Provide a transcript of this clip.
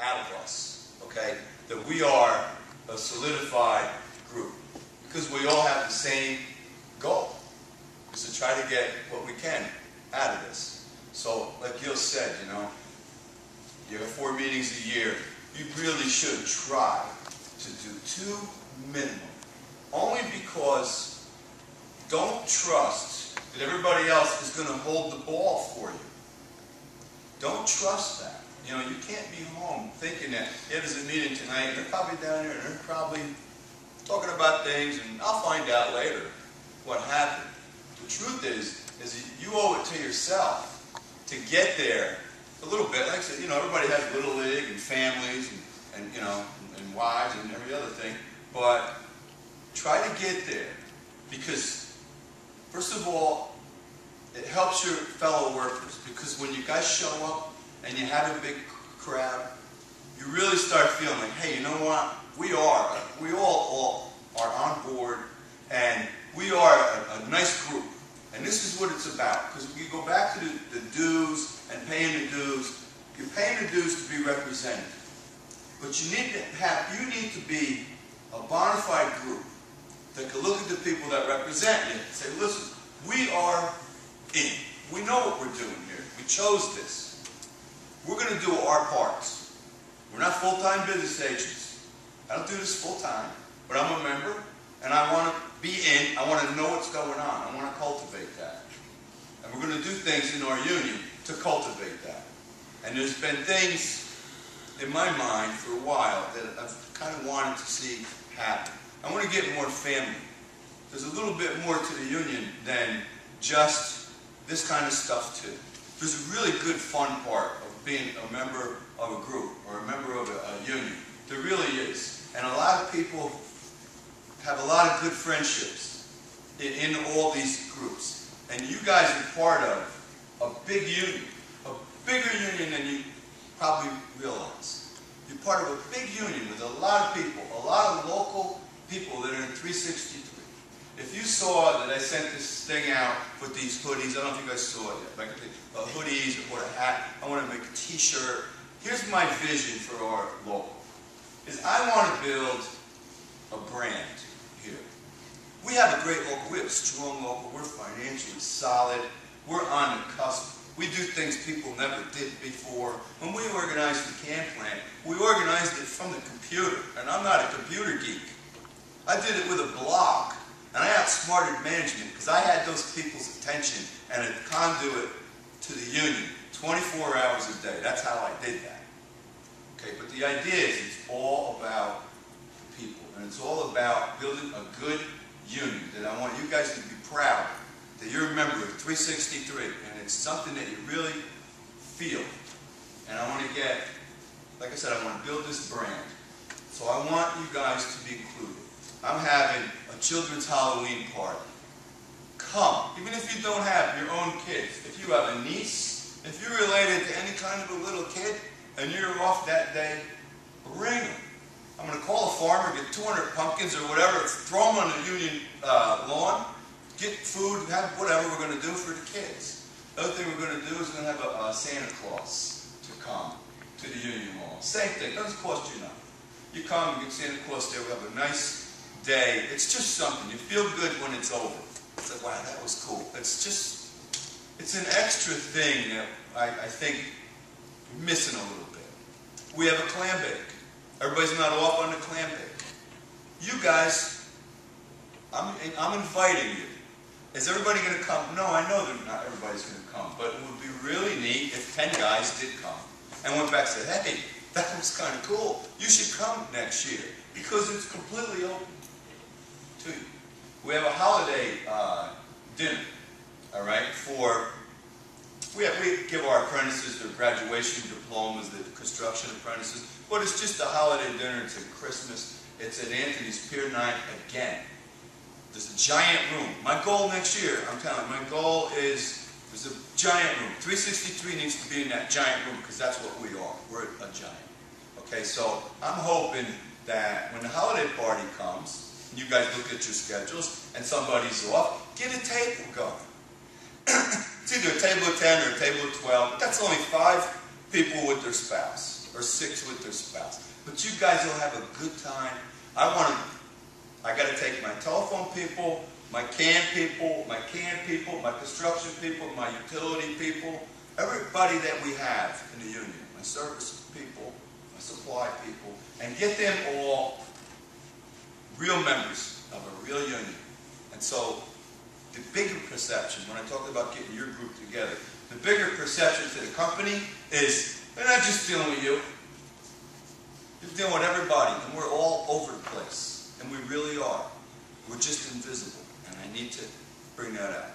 out of us, okay? That we are a solidified group. Because we all have the same goal, is to try to get what we can out of this. So, like Gil said, you know, you have 4 meetings a year. You really should try to do 2 minimum. Only because don't trust that everybody else is going to hold the ball for you. Don't trust that. You know, you can't be home thinking that, yeah, there's a meeting tonight, and they're probably down there, and they're probably talking about things, and I'll find out later what happened. The truth is you owe it to yourself to get there a little bit. Like I said, you know, everybody has Little League and families and you know, and wives and every other thing, but try to get there because, first of all, it helps your fellow workers because when you guys show up and you have a big crowd, you really start feeling like, hey, you know what? We all are on board, and we are a nice group. And this is what it's about. Because we go back to the dues and paying the dues. You're paying the dues to be represented. But you need to be a bona fide group that can look at the people that represent you and say, listen, we are in. We know what we're doing here. We chose this. We're going to do our parts. We're not full-time business agents. I don't do this full-time, but I'm a member, and I want to be in. I want to know what's going on. I want to cultivate that. And we're going to do things in our union to cultivate that. And there's been things in my mind for a while that I've kind of wanted to see happen. I want to get more family. There's a little bit more to the union than just this kind of stuff too. There's a really good fun part of being a member of a group or a member of a union. There really is. And a lot of people have a lot of good friendships in all these groups. And you guys are part of a big union, a bigger union than you probably realize. You're part of a big union with a lot of people, a lot of local people that are in 363. If you saw that I sent this thing out with these hoodies, I don't know if you guys saw it yet, like hoodies or a hat, I want to make a t-shirt. Here's my vision for our local, is I want to build a brand here. We have a great local, we have a strong local, we're financially solid, we're on the cusp. We do things people never did before. When we organized the can plant, we organized it from the computer, and I'm not a computer geek. I did it with a blog, and I outsmarted management because I had those people's attention and a conduit to the union 24 hours a day. That's how I did that. Okay, but the idea is it's all about the people, and it's all about building a good union that I want you guys to be proud that you're a member of 363, and it's something that you really feel. And I want to get, like I said, I want to build this brand. So I want you guys to be included. I'm having a children's Halloween party. Come, even if you don't have your own kids. If you have a niece, if you're related to any kind of a little kid, and you're off that day, bring them. I'm going to call a farmer, get 200 pumpkins or whatever, throw them on the union lawn, get food, have whatever we're going to do for the kids. The other thing we're going to do is we're going to have a Santa Claus to come to the union hall. Same thing, doesn't cost you nothing. You come, you get Santa Claus there, we have a nice day. It's just something. You feel good when it's over. It's like, wow, that was cool. It's just, it's an extra thing that I think we're missing a little bit. We have a clam bake. Everybody's not off on the clam bake. You guys, I'm inviting you. Is everybody going to come? No, I know that not everybody's going to come, but it would be really neat if 10 guys did come and went back and said, hey, that was kind of cool. You should come next year because it's completely open to you. We have a holiday dinner, all right, we give our apprentices their graduation diplomas, the construction apprentices, but it's just a holiday dinner. It's at Christmas. It's at Anthony's Pier 9 again. There's a giant room. My goal next year, I'm telling you, my goal is there's a giant room. 363 needs to be in that giant room because that's what we are. We're a giant. Okay, so I'm hoping that when the holiday party comes, you guys look at your schedules and somebody's off, get a table going. It's either a table of 10 or a table of 12, but that's only 5 people with their spouse. or 6 with their spouse. But you guys will have a good time. I got to take my telephone people, my can people, my construction people, my utility people, everybody that we have in the union, my service people, my supply people, and get them all real members of a real union. And so the bigger perception, when I talked about getting your group together, the bigger perception to the company is they're not just dealing with you. They're dealing with everybody, and we're all over the place. And we really are. We're just invisible. And I need to bring that out.